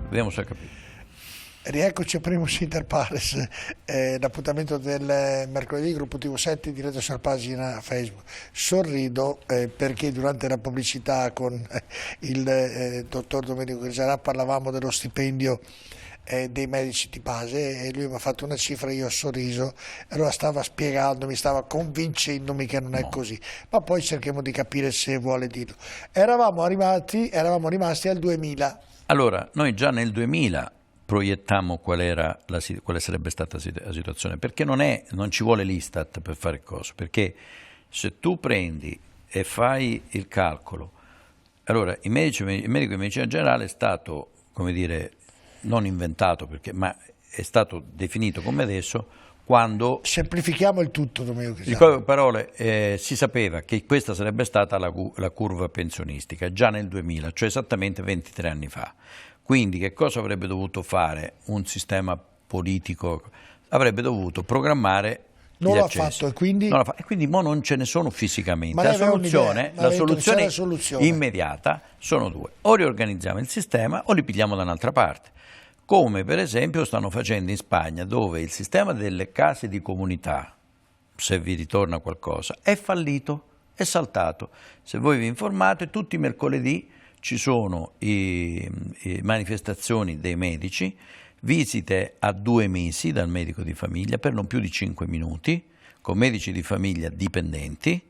Vediamo se ha capito. Rieccoci a Primus Inter Pares, l'appuntamento del mercoledì, gruppo TV7 diretto sulla pagina Facebook. Sorrido perché durante la pubblicità con il dottor Domenico Grigiarà parlavamo dello stipendio dei medici di base e lui mi ha fatto una cifra, io ho sorriso, allora stava spiegandomi, stava convincendomi che non è così, ma poi cerchiamo di capire se vuole dirlo. Eravamo rimasti al 2000. Allora, noi già nel 2000 proiettammo quale sarebbe stata la situazione, perché non ci vuole l'Istat per fare cosa, perché se tu prendi e fai il calcolo, allora il medico di medicina generale è stato, come dire, non inventato, ma è stato definito come adesso quando... Semplifichiamo il tutto, Domenico. In poche parole, si sapeva che questa sarebbe stata la curva pensionistica già nel 2000, cioè esattamente 23 anni fa. Quindi che cosa avrebbe dovuto fare un sistema politico? Avrebbe dovuto programmare non gli l'ha accessi. fatto e quindi... E quindi mo non ce ne sono fisicamente. Ma La soluzione immediata sono due. O riorganizziamo il sistema o li pigliamo da un'altra parte. Come per esempio stanno facendo in Spagna, dove il sistema delle case di comunità, se vi ritorna qualcosa, è fallito, è saltato. Se voi vi informate, tutti i mercoledì ci sono i manifestazioni dei medici, visite a 2 mesi dal medico di famiglia per non più di 5 minuti, con medici di famiglia dipendenti,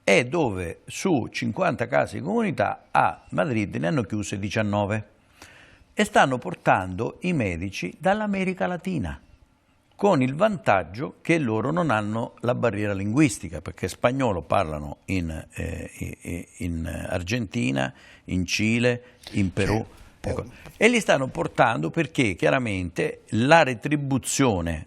e dove su 50 case di comunità a Madrid ne hanno chiuse 19 e stanno portando i medici dall'America Latina, con il vantaggio che loro non hanno la barriera linguistica, perché spagnolo parlano in Argentina, in Cile, in Perù, ecco. E li stanno portando perché chiaramente la retribuzione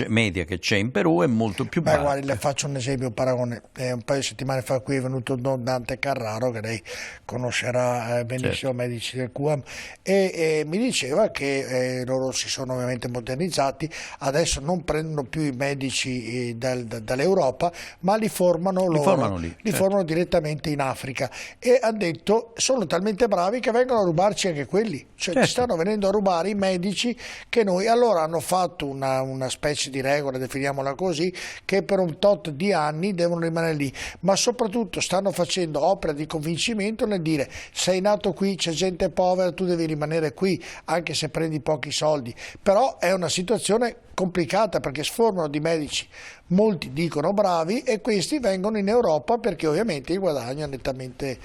media che c'è in Perù è molto più bassa. Guardi, le faccio un esempio, un paragone. Un paio di settimane fa qui è venuto Don Dante Carraro, che lei conoscerà benissimo, certo, medici del QAM, e mi diceva che loro si sono ovviamente modernizzati, adesso non prendono più i medici dall'Europa, ma li formano loro, li formano direttamente in Africa, e hanno detto sono talmente bravi che vengono a rubarci anche quelli, cioè ci stanno venendo a rubare i medici che noi. Allora hanno fatto una specie di regola, definiamola così, che per un tot di anni devono rimanere lì, ma soprattutto stanno facendo opera di convincimento nel dire sei nato qui, c'è gente povera, tu devi rimanere qui anche se prendi pochi soldi. Però è una situazione complicata perché sformano di medici, molti dicono bravi, e questi vengono in Europa perché ovviamente il guadagno è nettamente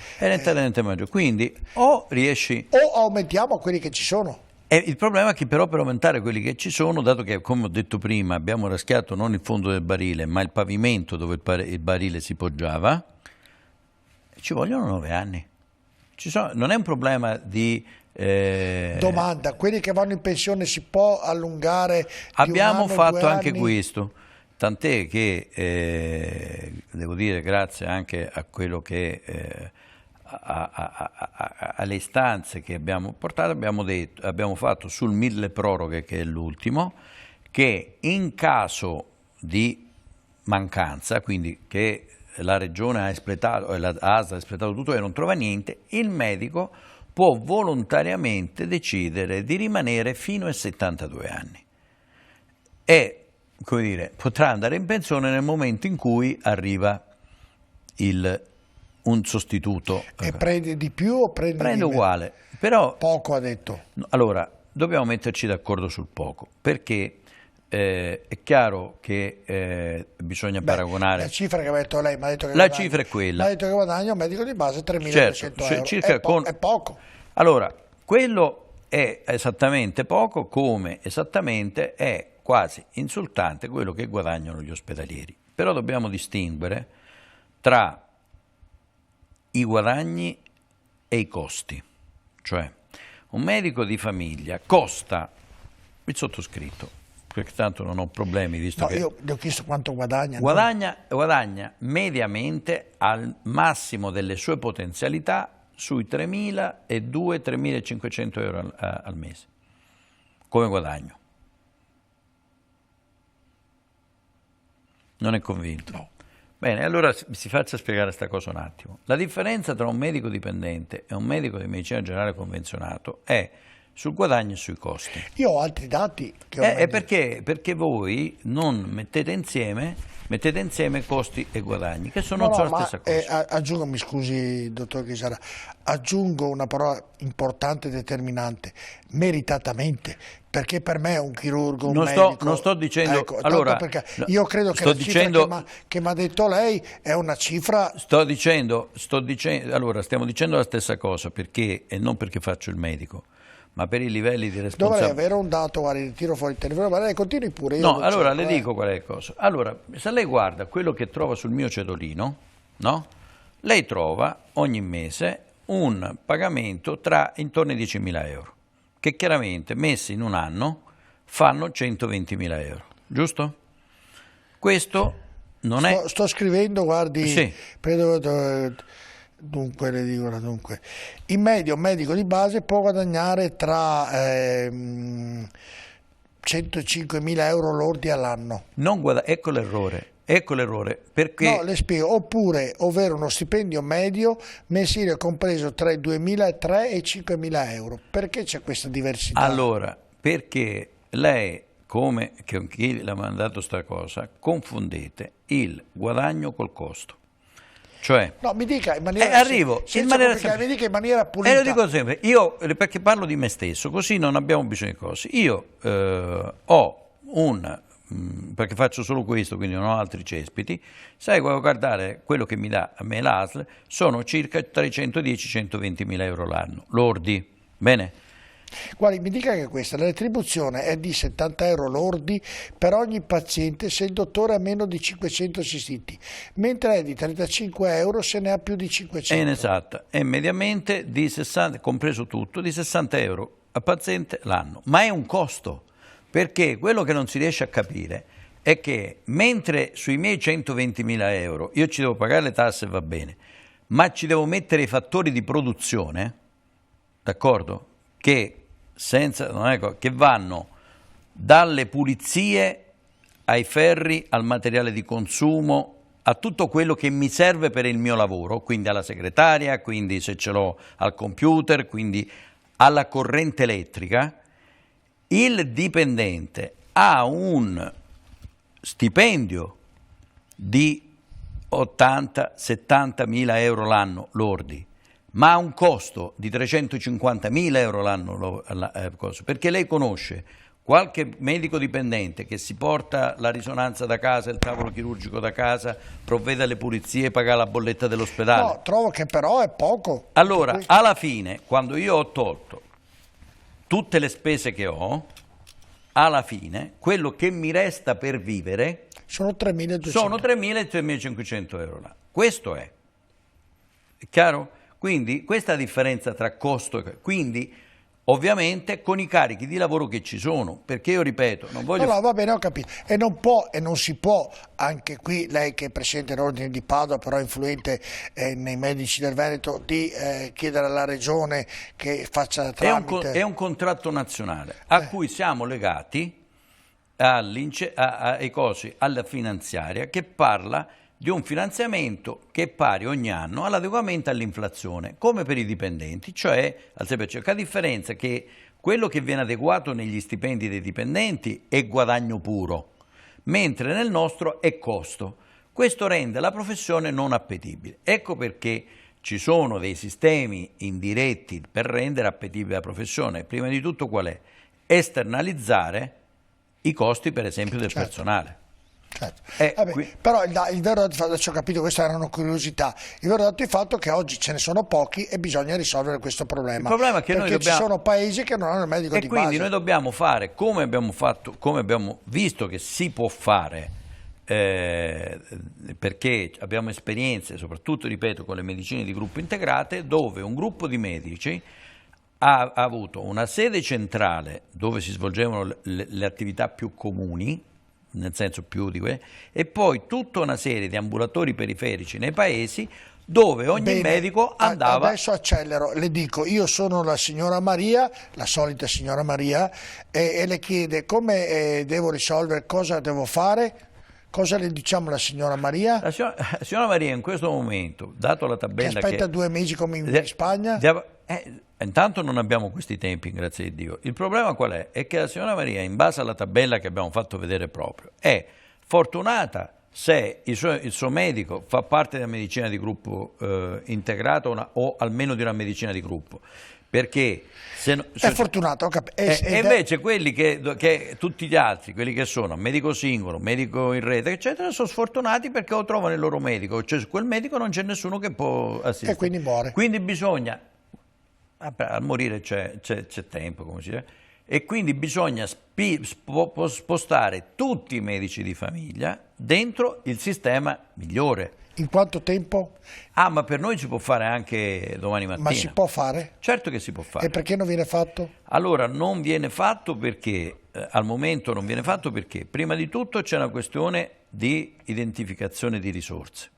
maggiore. Quindi o riesci o aumentiamo quelli che ci sono. Il problema è che però per aumentare quelli che ci sono, dato che, come ho detto prima, abbiamo raschiato non il fondo del barile, ma il pavimento dove il barile si poggiava, ci vogliono 9 anni. Non è un problema di... Domanda, quelli che vanno in pensione si può allungare? Abbiamo fatto anche questo, tant'è che, devo dire, grazie anche a quello che... alle istanze che abbiamo portato, abbiamo fatto sul milleproroghe, che è l'ultimo, che in caso di mancanza, quindi che la regione ha espletato, la ASL ha espletato tutto e non trova niente, il medico può volontariamente decidere di rimanere fino ai 72 anni e, come dire, potrà andare in pensione nel momento in cui arriva un sostituto. E prende di più o prende uguale, però poco, ha detto. Allora, dobbiamo metterci d'accordo sul poco, perché è chiaro che bisogna paragonare. La cifra che ha detto lei, mi ha detto che la cifra è quella. Mi ha detto che guadagna un medico di base 3.200 euro. Circa è poco. Allora, quello è esattamente poco, come esattamente è quasi insultante quello che guadagnano gli ospedalieri. Però dobbiamo distinguere tra i guadagni e i costi, cioè un medico di famiglia costa, il sottoscritto, perché tanto non ho problemi, visto che io gli ho chiesto quanto guadagna. Guadagna mediamente al massimo delle sue potenzialità sui 3.200-3.500 euro al mese, come guadagno. Non è convinto? No. Bene, allora si faccia spiegare questa cosa un attimo. La differenza tra un medico dipendente e un medico di medicina generale convenzionato è sul guadagno e sui costi. Io ho altri dati che ho È perché voi non mettete insieme costi e guadagni, che sono, non sono la stessa cosa. Aggiungo, mi scusi, dottor Chisara, aggiungo una parola importante e determinante, meritatamente, perché per me un chirurgo, un medico... Non sto dicendo... Ecco, allora, perché io credo che la cifra che mi ha detto lei è una cifra... Allora, stiamo dicendo la stessa cosa, perché, e non perché faccio il medico, ma per i livelli di responsabilità. Dovrei avere un dato, guardi, tiro fuori il telefono, ma lei continui pure. No, allora le dico qual è il cosa. Allora, se lei guarda quello che trova sul mio cedolino, no? Lei trova ogni mese un pagamento tra intorno ai 10.000 euro, che chiaramente messi in un anno fanno 120.000 euro, giusto? Questo non è... Sto scrivendo, guardi, sì. Dunque, le dico, in media un medico di base può guadagnare tra 105.000 euro lordi all'anno. Ecco l'errore, perché... No, le spiego, ovvero uno stipendio medio mensile compreso tra i 2.300 e i 5.000 euro. Perché c'è questa diversità? Allora, perché lei, come chi le ha mandato sta cosa, confondete il guadagno col costo. Cioè, no, mi dica in maniera mi dica in maniera pulita. Lo dico sempre, io perché parlo di me stesso, così non abbiamo bisogno di cose. Io ho perché faccio solo questo, quindi non ho altri cespiti. Sai, guardare quello che mi dà a me l'ASL sono circa tra i 110 e i 120.000 euro l'anno, lordi, bene? Guardi, mi dica che questa, la retribuzione è di 70 euro lordi per ogni paziente se il dottore ha meno di 500 assistiti, mentre è di 35 euro se ne ha più di 500. Esatto, è mediamente di 60, compreso tutto, di 60 euro a paziente l'anno, ma è un costo, perché quello che non si riesce a capire è che mentre sui miei 120.000 euro io ci devo pagare le tasse e va bene, ma ci devo mettere i fattori di produzione, d'accordo? Che vanno dalle pulizie ai ferri, al materiale di consumo, a tutto quello che mi serve per il mio lavoro, quindi alla segretaria, quindi se ce l'ho al computer, quindi alla corrente elettrica. Il dipendente ha un stipendio di 80-70 mila euro l'anno lordi, ma ha un costo di 350.000 euro l'anno, perché lei conosce qualche medico dipendente che si porta la risonanza da casa, il tavolo chirurgico da casa, provvede alle pulizie e paga la bolletta dell'ospedale. No, trovo che però è poco. Allora, alla fine, quando io ho tolto tutte le spese che ho, alla fine, quello che mi resta per vivere sono 3.200. Sono 3.000 e 3.500 euro là. Questo è chiaro? Quindi questa è la differenza tra costo e... Quindi ovviamente con i carichi di lavoro che ci sono, perché io ripeto, non voglio... No, va bene, ho capito. E non può e non si può, anche qui lei che è presidente dell'Ordine di Padova, però influente nei medici del Veneto, di chiedere alla Regione che faccia tramite... È un contratto nazionale a cui siamo legati ai cosi, alla finanziaria, che parla di un finanziamento che è pari ogni anno all'adeguamento all'inflazione, come per i dipendenti, cioè al 6%. La differenza è che quello che viene adeguato negli stipendi dei dipendenti è guadagno puro, mentre nel nostro è costo. Questo rende la professione non appetibile. Ecco perché ci sono dei sistemi indiretti per rendere appetibile la professione. Prima di tutto qual è? Esternalizzare i costi, per esempio, del personale. Certo. Però il vero dato di fatto, ci ho capito, queste erano curiosità, il vero dato di fatto è che oggi ce ne sono pochi e bisogna risolvere questo problema. Il problema è che perché ci sono paesi che non hanno il medico di base. E quindi noi dobbiamo fare come abbiamo visto che si può fare, perché abbiamo esperienze, soprattutto, ripeto, con le medicine di gruppo integrate, dove un gruppo di medici ha avuto una sede centrale dove si svolgevano le attività più comuni, nel senso più di quelle, e poi tutta una serie di ambulatori periferici nei paesi dove ogni medico andava... Adesso accelero, le dico, io sono la signora Maria, la solita signora Maria, e le chiede come devo risolvere, cosa devo fare, Cosa le diciamo alla signora Maria? La signora Maria in questo momento, dato la tabella che aspetta 2 mesi come in Spagna? Intanto non abbiamo questi tempi, grazie a Dio. Il problema qual è? È che la signora Maria, in base alla tabella che abbiamo fatto vedere proprio, è fortunata se il suo medico fa parte della medicina di gruppo integrata o almeno di una medicina di gruppo. Perché è fortunato, e invece quelli che tutti gli altri, quelli che sono medico singolo, medico in rete, eccetera, sono sfortunati perché o trovano il loro medico, cioè su quel medico non c'è nessuno che può assistere. E quindi muore. Quindi bisogna, a morire c'è tempo, come si dice, e quindi bisogna spostare tutti i medici di famiglia dentro il sistema migliore. In quanto tempo? Ma per noi si può fare anche domani mattina. Ma si può fare? Certo che si può fare. E perché non viene fatto? Allora, non viene fatto perché, al momento non viene fatto perché, prima di tutto c'è una questione di identificazione di risorse.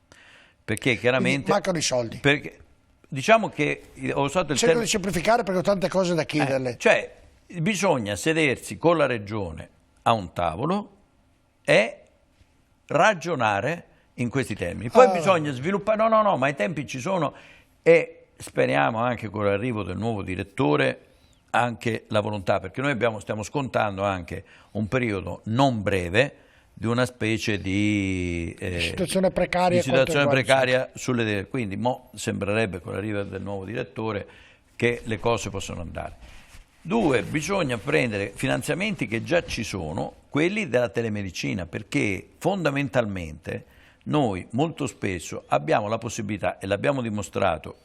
Perché chiaramente... Quindi mancano i soldi. Perché, diciamo che ho usato il Cerco di semplificare perché ho tante cose da chiederle. Cioè, bisogna sedersi con la regione a un tavolo e ragionare in questi termini. Poi bisogna sviluppare, no, ma i tempi ci sono e speriamo anche con l'arrivo del nuovo direttore anche la volontà, perché noi stiamo scontando anche un periodo non breve di una specie di situazione precaria, sulle, quindi sembrerebbe con l'arrivo del nuovo direttore che le cose possono andare. 2, bisogna prendere finanziamenti che già ci sono, quelli della telemedicina, perché fondamentalmente noi molto spesso abbiamo la possibilità, e l'abbiamo dimostrato,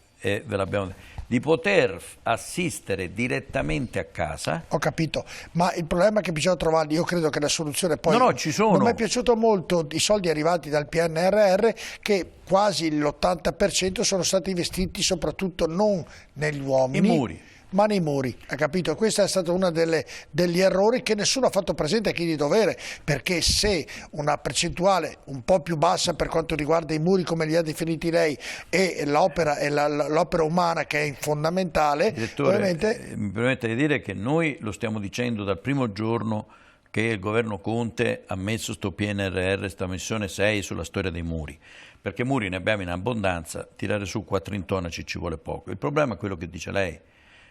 di poter assistere direttamente a casa. Ho capito, ma il problema è che bisogna trovare, io credo che la soluzione poi... No, ci sono. Non mi è piaciuto molto i soldi arrivati dal PNRR, che quasi l'80% sono stati investiti soprattutto non negli uomini, i muri, ma nei muri, ha capito? Questo è stato uno degli errori che nessuno ha fatto presente a chi di dovere, perché se una percentuale un po' più bassa per quanto riguarda i muri come li ha definiti lei e l'opera umana che è fondamentale, Direttore, ovviamente... mi permette di dire che noi lo stiamo dicendo dal primo giorno che il governo Conte ha messo sto PNRR, sta missione 6 sulla storia dei muri, perché muri ne abbiamo in abbondanza, tirare su 4 intonaci ci vuole poco. Il problema è quello che dice lei.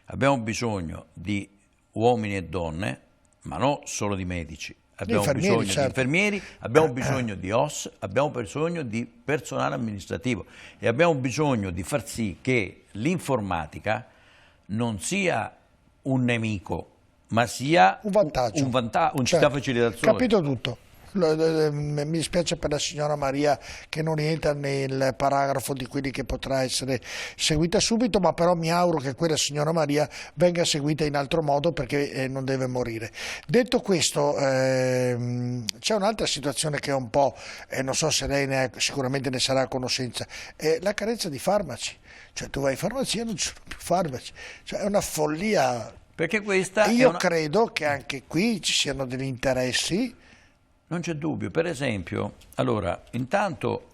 Abbiamo bisogno di uomini e donne, ma non solo di medici. Abbiamo bisogno di infermieri, abbiamo bisogno di OS, abbiamo bisogno di personale amministrativo e abbiamo bisogno di far sì che l'informatica non sia un nemico, ma sia un vantaggio, un città facilitatore. Capito tutto. Mi dispiace per la signora Maria che non rientra nel paragrafo di quelli che potrà essere seguita subito, ma però mi auguro che quella signora Maria venga seguita in altro modo perché non deve morire. Detto questo, c'è un'altra situazione che è un po', non so se lei sicuramente ne sarà a conoscenza, la carenza di farmaci. Cioè tu vai in farmacia e non ci sono più farmaci, cioè è una follia. Perché questa credo che anche qui ci siano degli interessi. Non c'è dubbio, per esempio, allora, intanto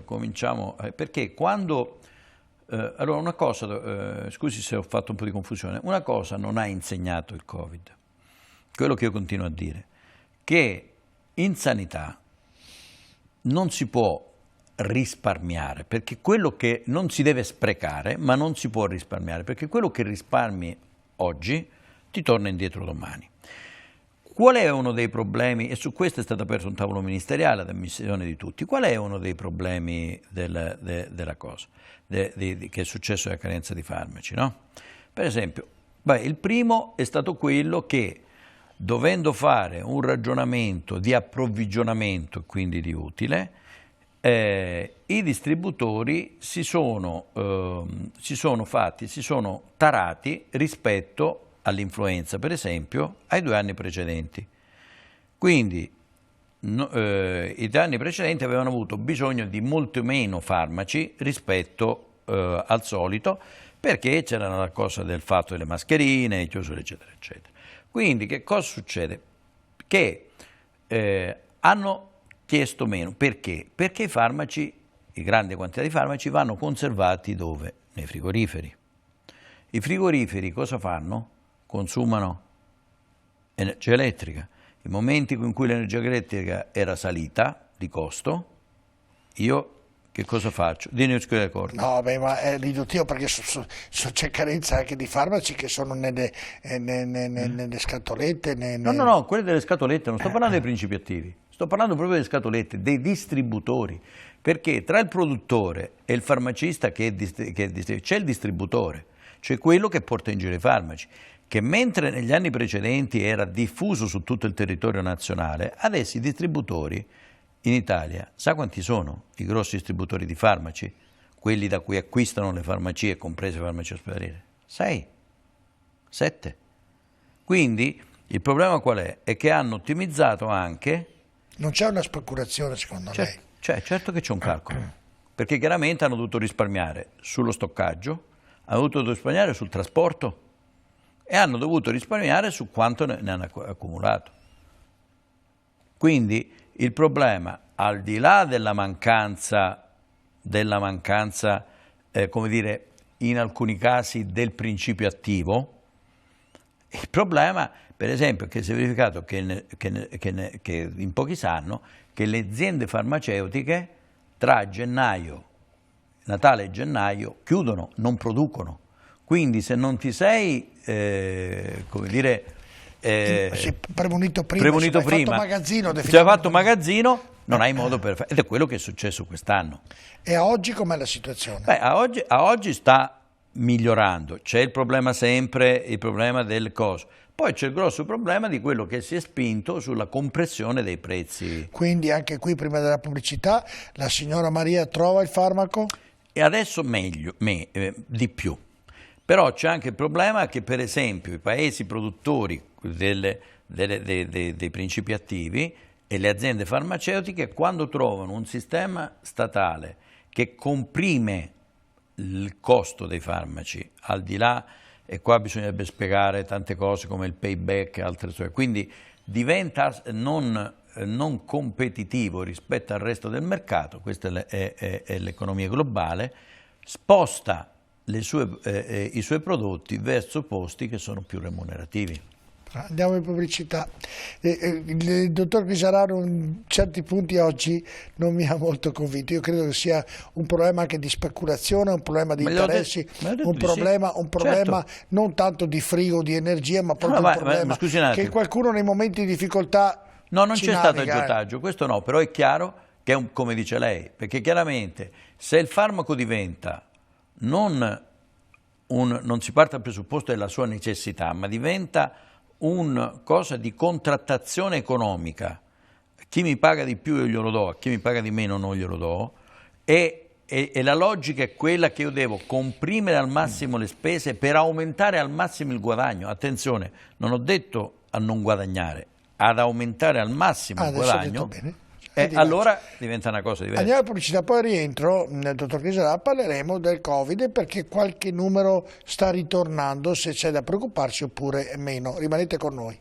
cominciamo, perché quando, allora una cosa, scusi se ho fatto un po' di confusione, una cosa non ha insegnato il Covid, quello che io continuo a dire, che in sanità non si può risparmiare, perché quello che non si deve sprecare, ma non si può risparmiare, perché quello che risparmi oggi ti torna indietro domani. Qual è uno dei problemi, e su questo è stato aperto un tavolo ministeriale ad ammissione di tutti, qual è uno dei problemi della cosa, che è successo alla carenza di farmaci, no? Per esempio, il primo è stato quello che, dovendo fare un ragionamento di approvvigionamento, quindi di utile, i distributori si sono tarati rispetto all'influenza, per esempio, ai 2 anni precedenti. Quindi i 2 anni precedenti avevano avuto bisogno di molto meno farmaci rispetto al solito, perché c'era la cosa del fatto delle mascherine, chiusure, eccetera, eccetera. Quindi che cosa succede? Che hanno chiesto meno. Perché? Perché i farmaci, i grandi quantità di farmaci, vanno conservati dove? Nei frigoriferi. I frigoriferi cosa fanno? Consumano energia elettrica. I momenti in cui l'energia elettrica era salita, di costo, io che cosa faccio? No, beh, ma è riduttivo perché c'è carenza anche di farmaci che sono nelle scatolette. No, quelle delle scatolette, non sto parlando dei principi attivi, sto parlando proprio delle scatolette, dei distributori, perché tra il produttore e il farmacista c'è il distributore, cioè quello che porta in giro i farmaci, che mentre negli anni precedenti era diffuso su tutto il territorio nazionale, adesso i distributori in Italia, sa quanti sono i grossi distributori di farmaci? Quelli da cui acquistano le farmacie, comprese le farmacie ospedaliere? 6, 7. Quindi il problema qual è? È che hanno ottimizzato anche... Non c'è una speculazione secondo lei? Certo che c'è un calcolo, perché chiaramente hanno dovuto risparmiare sullo stoccaggio, hanno dovuto risparmiare sul trasporto e hanno dovuto risparmiare su quanto ne hanno accumulato. Quindi il problema, al di là della mancanza come dire, in alcuni casi del principio attivo, il problema, per esempio, è che si è verificato che in pochi sanno che le aziende farmaceutiche tra Natale e gennaio chiudono, non producono. Quindi se non ti sei, come dire... premunito prima, se hai fatto magazzino, non hai modo per fare, ed è quello che è successo quest'anno. E a oggi com'è la situazione? Beh, a oggi sta migliorando, c'è il problema sempre, il problema del costo, poi c'è il grosso problema di quello che si è spinto sulla compressione dei prezzi. Quindi anche qui, prima della pubblicità, la signora Maria trova il farmaco? E adesso di più. Però c'è anche il problema che, per esempio, i paesi produttori dei principi attivi e le aziende farmaceutiche, quando trovano un sistema statale che comprime il costo dei farmaci, al di là, e qua bisognerebbe spiegare tante cose come il payback e altre cose, quindi diventa non competitivo rispetto al resto del mercato, questa è l'economia globale, sposta i suoi prodotti verso posti che sono più remunerativi. Andiamo in pubblicità. Il dottor Pisarano in certi punti oggi non mi ha molto convinto. Io credo che sia un problema anche di speculazione, un problema di interessi, un problema certo. Non tanto di frigo, di energia, ma proprio un problema che qualcuno nei momenti di difficoltà no, non c'è stato aggiotaggio, questo no, però è chiaro che è come dice lei, perché chiaramente se il farmaco diventa non si parte dal presupposto della sua necessità, ma diventa un cosa di contrattazione economica. Chi mi paga di più io glielo do, a chi mi paga di meno non glielo do, e la logica è quella che io devo comprimere al massimo le spese per aumentare al massimo il guadagno. Attenzione, non ho detto a non guadagnare, ad aumentare al massimo il guadagno. E allora diventa una cosa diversa. Andiamo a pubblicità, poi rientro nel dottor Pisarà, parleremo del Covid perché qualche numero sta ritornando, se c'è da preoccuparsi oppure meno. Rimanete con noi.